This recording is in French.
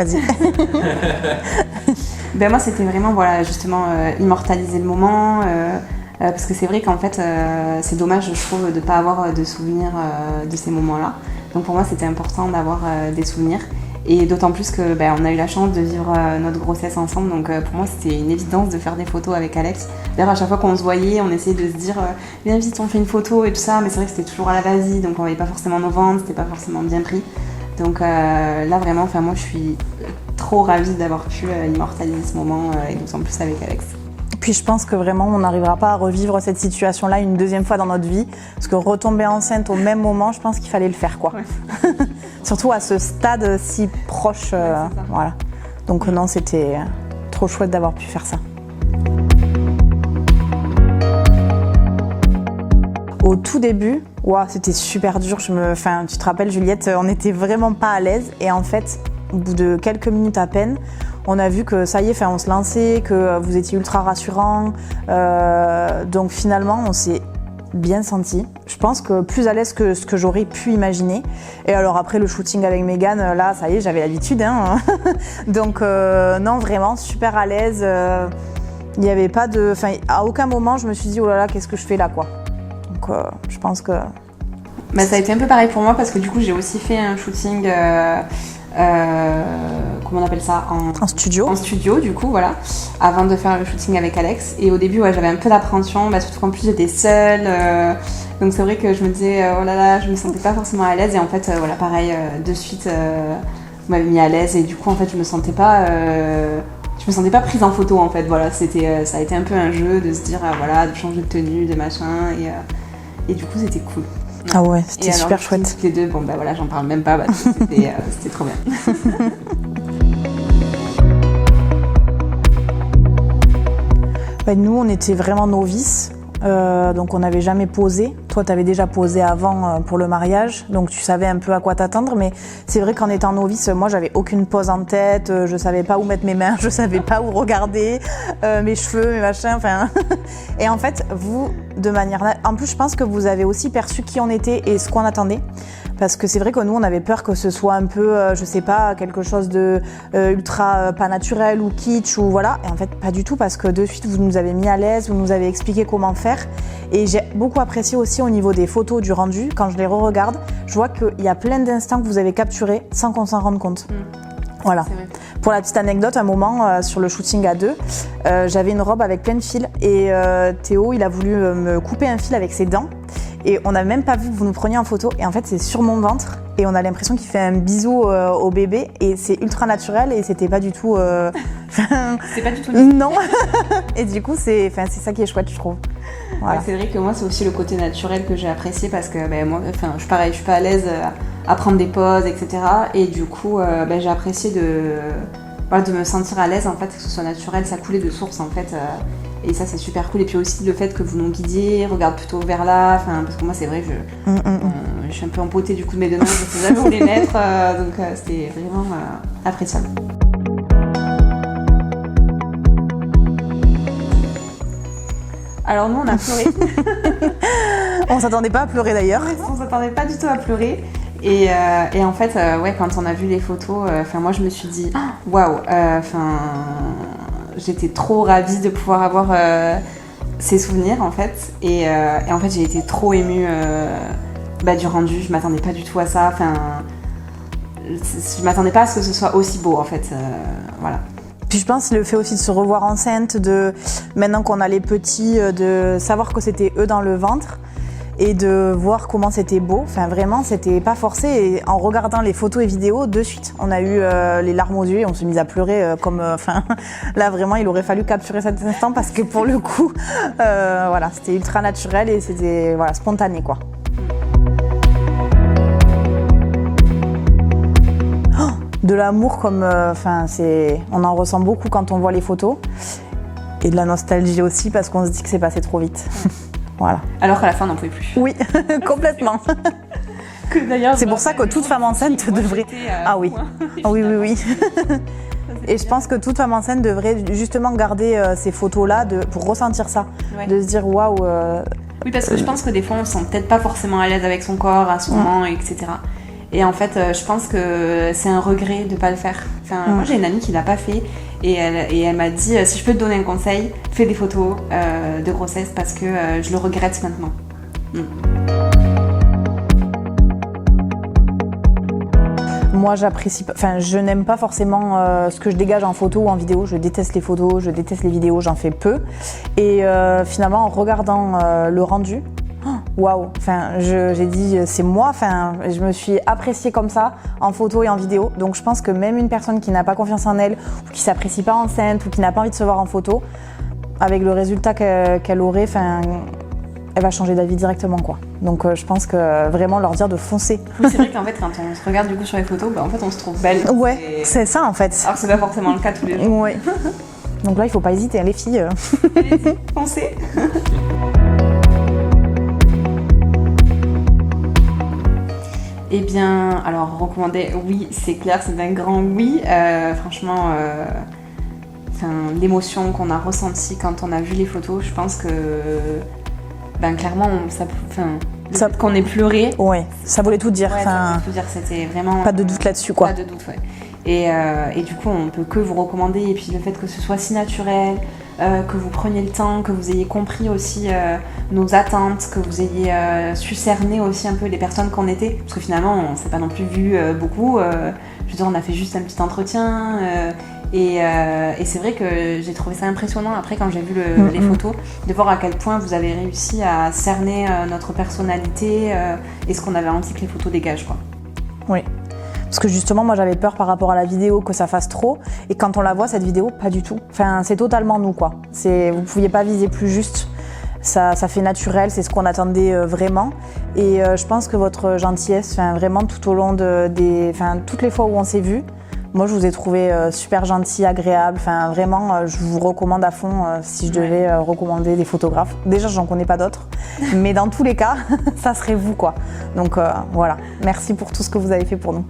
vas-y. Ben moi, c'était vraiment, voilà, justement, immortaliser le moment. Parce que c'est vrai qu'en fait, c'est dommage, je trouve, de ne pas avoir de souvenirs de ces moments-là. Donc pour moi, c'était important d'avoir des souvenirs. Et d'autant plus que on a eu la chance de vivre notre grossesse ensemble. Donc pour moi, c'était une évidence de faire des photos avec Alex. D'ailleurs, à chaque fois qu'on se voyait, on essayait de se dire viens vite, on fait une photo et tout ça. Mais c'est vrai que c'était toujours à la vas-y. Donc on voyait pas forcément nos ventres, c'était pas forcément bien pris. Donc là, vraiment, moi, je suis trop ravie d'avoir pu immortaliser ce moment et d'autant plus avec Alex. Puis je pense que vraiment on n'arrivera pas à revivre cette situation-là une deuxième fois dans notre vie, parce que retomber enceinte au même moment, je pense qu'il fallait le faire, quoi. Ouais. Surtout à ce stade si proche, voilà. Donc non, c'était trop chouette d'avoir pu faire ça. Au tout début, c'était super dur. Tu te rappelles, Juliette, on n'était vraiment pas à l'aise, et en fait, au bout de quelques minutes à peine, on a vu que ça y est, on se lançait, que vous étiez ultra rassurant. Donc finalement, on s'est bien senti. Je pense que plus à l'aise que ce que j'aurais pu imaginer. Et alors après le shooting avec Mégane, là, ça y est, j'avais l'habitude. Hein. Donc non, vraiment super à l'aise. Il n'y avait pas de... à aucun moment, je me suis dit, oh là là, qu'est-ce que je fais là, quoi. Donc je pense que... ça a été un peu pareil pour moi, parce que du coup, j'ai aussi fait un shooting... comment on appelle ça, en studio. En studio, du coup, voilà, avant de faire le shooting avec Alex. Et au début, j'avais un peu d'appréhension, surtout qu'en plus j'étais seule. Donc c'est vrai que je me disais, oh là là, je me sentais pas forcément à l'aise. Et en fait, pareil, de suite, vous m'avez mis à l'aise. Et du coup, en fait, je me sentais pas prise en photo, en fait. Voilà, ça a été un peu un jeu de se dire, de changer de tenue, de machin. Et du coup, c'était cool. Ah ouais, c'était super chouette. Toutes les deux, j'en parle même pas, c'était trop bien. Nous, on était vraiment novices, donc on n'avait jamais posé. Toi, tu avais déjà posé avant pour le mariage, donc tu savais un peu à quoi t'attendre, mais c'est vrai qu'en étant novice, moi, j'avais aucune pose en tête, je savais pas où mettre mes mains, je savais pas où regarder, mes cheveux, mes machins, Et en fait, vous, de manière... En plus, je pense que vous avez aussi perçu qui on était et ce qu'on attendait. Parce que c'est vrai que nous, on avait peur que ce soit un peu, je sais pas, quelque chose de ultra pas naturel ou kitsch ou voilà. Et en fait, pas du tout, parce que de suite, vous nous avez mis à l'aise, vous nous avez expliqué comment faire. Et j'ai beaucoup apprécié aussi au niveau des photos, du rendu. Quand je les re-regarde, je vois qu'il y a plein d'instants que vous avez capturés sans qu'on s'en rende compte. Voilà. Pour la petite anecdote, un moment sur le shooting à deux, j'avais une robe avec plein de fils et Théo, il a voulu me couper un fil avec ses dents. Et on n'a même pas vu que vous nous preniez en photo. Et en fait, c'est sur mon ventre. Et on a l'impression qu'il fait un bisou au bébé. Et c'est ultra naturel. Et c'était pas du tout... C'est pas du tout... Non. Et du coup, c'est ça qui est chouette, je trouve. Voilà. C'est vrai que moi, c'est aussi le côté naturel que j'ai apprécié. Parce que moi, je suis pas à l'aise à prendre des poses, etc. Et du coup, j'ai apprécié de me sentir à l'aise, en fait, que ce soit naturel. Ça coulait de source, en fait. Et ça, c'est super cool. Et puis aussi le fait que vous nous guidiez, regarde plutôt vers là. Parce que moi, c'est vrai, je suis un peu empotée du coup de mes deux mains, je sais jamais où les mettre. Donc c'était vraiment appréciable. Alors nous, on a pleuré. On s'attendait pas à pleurer d'ailleurs. On s'attendait pas du tout à pleurer. Et en fait, quand on a vu les photos, moi, je me suis dit, waouh, j'étais trop ravie de pouvoir avoir ces souvenirs, en fait. Et en fait, j'ai été trop émue du rendu. Je m'attendais pas du tout à ça. Je m'attendais pas à ce que ce soit aussi beau, en fait. Voilà. Puis je pense le fait aussi de se revoir enceinte, maintenant qu'on a les petits, de savoir que c'était eux dans le ventre et de voir comment c'était beau. Vraiment, c'était pas forcé. Et en regardant les photos et vidéos, de suite, on a eu les larmes aux yeux et on s'est mis à pleurer là, vraiment, il aurait fallu capturer cet instant parce que pour le coup, c'était ultra naturel et c'était spontané, quoi. De l'amour comme, on en ressent beaucoup quand on voit les photos et de la nostalgie aussi parce qu'on se dit que c'est passé trop vite. Voilà. Alors qu'à la fin, on n'en pouvait plus. Oui, complètement. C'est pour ça que toute femme enceinte devrait... Ah oui, oui. Et je pense que toute femme enceinte devrait justement garder ces photos-là pour ressentir ça, de se dire waouh. Oui, parce que je pense que des fois, on se sent peut-être pas forcément à l'aise avec son corps à ce moment, etc. Et en fait, je pense que c'est un regret de pas le faire. Enfin, moi, j'ai une amie qui l'a pas fait et elle m'a dit si je peux te donner un conseil, fais des photos de grossesse parce que je le regrette maintenant. Moi, je n'aime pas forcément ce que je dégage en photo ou en vidéo. Je déteste les photos, je déteste les vidéos, j'en fais peu. Et finalement, en regardant le rendu, waouh, j'ai dit c'est moi, je me suis appréciée comme ça en photo et en vidéo. Donc je pense que même une personne qui n'a pas confiance en elle ou qui s'apprécie pas enceinte ou qui n'a pas envie de se voir en photo, avec le résultat qu'elle aurait, elle va changer d'avis directement quoi. Donc je pense que vraiment leur dire de foncer. Oui, c'est vrai qu'en fait quand on se regarde du coup sur les photos, en fait on se trouve belle. Ouais, c'est ça en fait. Alors que c'est pas forcément le cas tous les jours. Ouais. Donc là il faut pas hésiter, les filles. Allez-y, foncez. Eh bien, alors recommander, oui, c'est clair, c'est un grand oui. Franchement, l'émotion qu'on a ressentie quand on a vu les photos, je pense que, clairement, qu'on ait pleuré. Ouais, ça voulait tout dire. Ouais, ça voulait tout dire, c'était vraiment. Pas de doute là-dessus, quoi. Pas de doute, ouais. Et du coup, on peut que vous recommander. Et puis le fait que ce soit si naturel, que vous preniez le temps, que vous ayez compris aussi nos attentes, que vous ayez su cerner aussi un peu les personnes qu'on était. Parce que finalement, on ne s'est pas non plus vu beaucoup. Je veux dire, on a fait juste un petit entretien. Et c'est vrai que j'ai trouvé ça impressionnant après quand j'ai vu les photos, de voir à quel point vous avez réussi à cerner notre personnalité et ce qu'on avait envie que les photos dégagent, quoi. Oui. Parce que justement, moi j'avais peur par rapport à la vidéo que ça fasse trop. Et quand on la voit, cette vidéo, pas du tout. C'est totalement nous, quoi. Vous pouviez pas viser plus juste. Ça fait naturel, c'est ce qu'on attendait vraiment. Et je pense que votre gentillesse, vraiment tout au long toutes les fois où on s'est vus, moi je vous ai trouvé super gentil, agréable. Vraiment, je vous recommande à fond si je devais recommander des photographes. Déjà, j'en connais pas d'autres. Mais dans tous les cas, ça serait vous, quoi. Donc voilà, merci pour tout ce que vous avez fait pour nous.